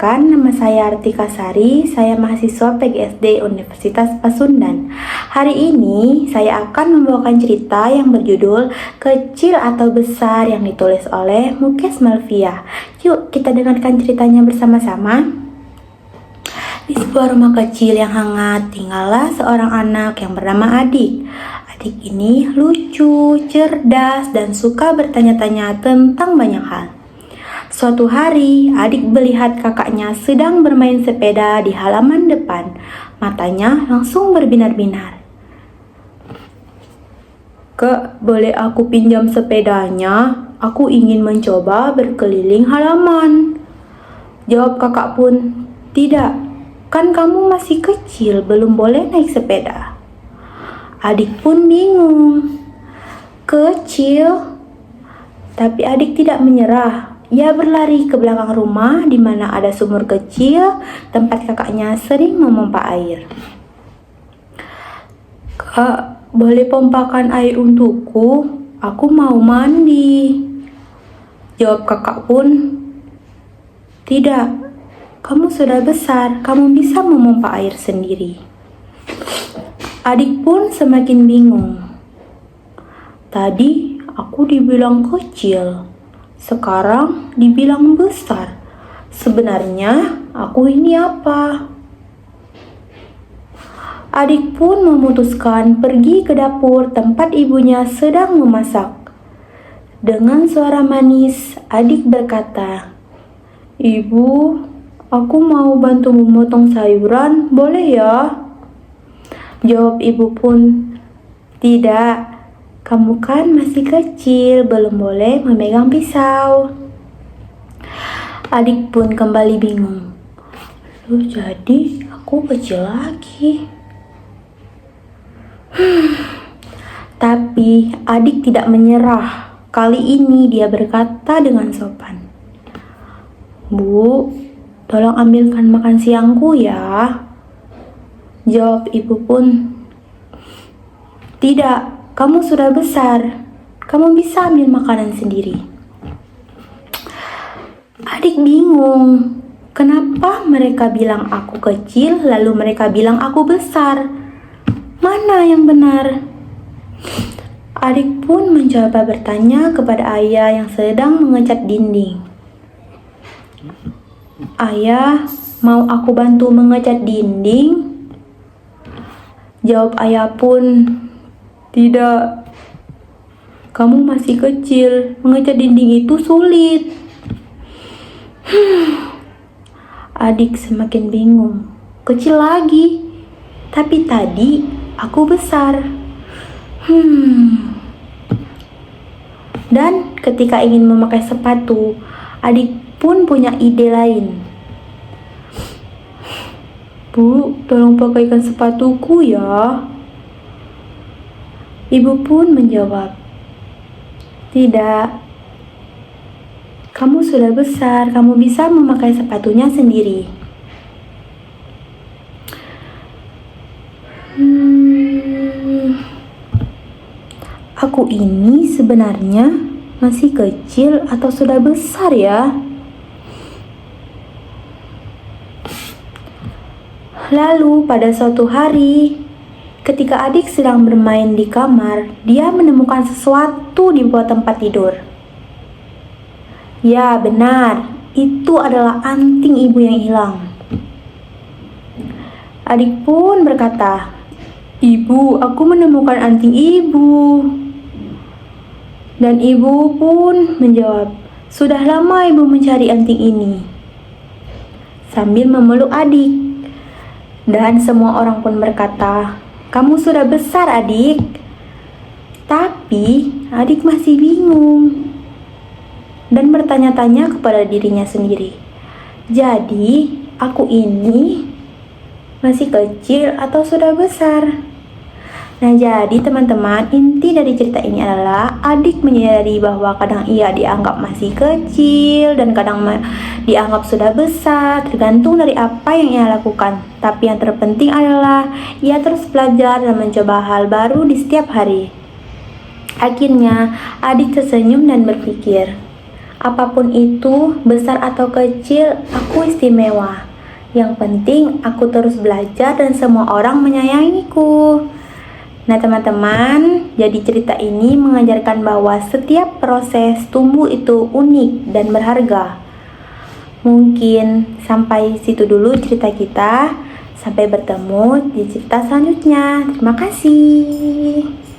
Perkenalkan, nama saya Artika Sari, saya mahasiswa PGSD Universitas Pasundan. Hari ini saya akan membawakan cerita yang berjudul Kecil atau Besar yang ditulis oleh Mukes Malvia. Yuk kita dengarkan ceritanya bersama-sama. Di sebuah rumah kecil yang hangat, tinggallah seorang anak yang bernama Adik. Adik ini lucu, cerdas, dan suka bertanya-tanya tentang banyak hal. Suatu hari, Adik melihat kakaknya sedang bermain sepeda di halaman depan. Matanya langsung berbinar-binar. "Kak, boleh aku pinjam sepedanya? Aku ingin mencoba berkeliling halaman." Jawab kakak pun, "Tidak, kan kamu masih kecil, belum boleh naik sepeda." Adik pun bingung. Kecil? Tapi Adik tidak menyerah. Ia berlari ke belakang rumah di mana ada sumur kecil tempat kakaknya sering memompa air. "Kak, boleh pompakan air untukku? Aku mau mandi." Jawab kakak pun, "Tidak, kamu sudah besar, kamu bisa memompa air sendiri." Adik pun semakin bingung. Tadi aku dibilang kecil. Sekarang dibilang besar. Sebenarnya aku ini apa? Adik pun memutuskan pergi ke dapur tempat ibunya sedang memasak. Dengan suara manis, Adik berkata, "Ibu, aku mau bantu memotong sayuran, boleh ya?" Jawab ibu pun, "Tidak. Kamu kan masih kecil, belum boleh memegang pisau." Adik pun kembali bingung. Loh, jadi aku kecil lagi. Tapi Adik tidak menyerah. Kali ini dia berkata dengan sopan, "Bu, tolong ambilkan makan siangku ya." Jawab ibu pun, "Tidak. Kamu sudah besar, kamu bisa ambil makanan sendiri." Adik bingung, kenapa mereka bilang aku kecil lalu mereka bilang aku besar? Mana yang benar? Adik pun mencoba bertanya kepada ayah yang sedang mengecat dinding. "Ayah, mau aku bantu mengecat dinding?" Jawab ayah pun, "Tidak, kamu masih kecil, mengecat dinding itu sulit." Adik semakin bingung. Kecil lagi, tapi tadi aku besar. Dan ketika ingin memakai sepatu, Adik pun punya ide lain. "Bu, tolong pakaikan sepatuku ya." Ibu pun menjawab, "Tidak, kamu sudah besar, kamu bisa memakai sepatunya sendiri." Aku ini sebenarnya masih kecil atau sudah besar ya? Lalu pada suatu hari, ketika Adik sedang bermain di kamar, dia menemukan sesuatu di bawah tempat tidur. Ya, benar, itu adalah anting ibu yang hilang. Adik pun berkata, "Ibu, aku menemukan anting ibu." Dan ibu pun menjawab, "Sudah lama ibu mencari anting ini." Sambil memeluk Adik. Dan semua orang pun berkata, "Kamu sudah besar, Adik." Tapi Adik masih bingung dan bertanya-tanya kepada dirinya sendiri, "Jadi aku ini masih kecil atau sudah besar?" Nah, jadi teman-teman, inti dari cerita ini adalah Adik menyadari bahwa kadang ia dianggap masih kecil dan kadang dianggap sudah besar, tergantung dari apa yang ia lakukan. Tapi yang terpenting adalah ia terus belajar dan mencoba hal baru di setiap hari. Akhirnya, Adik tersenyum dan berpikir, Apapun itu, besar atau kecil, aku istimewa. Yang penting aku terus belajar dan semua orang menyayangiku. Nah teman-teman, jadi cerita ini mengajarkan bahwa setiap proses tumbuh itu unik dan berharga. Mungkin sampai situ dulu cerita kita. Sampai bertemu di cerita selanjutnya. Terima kasih.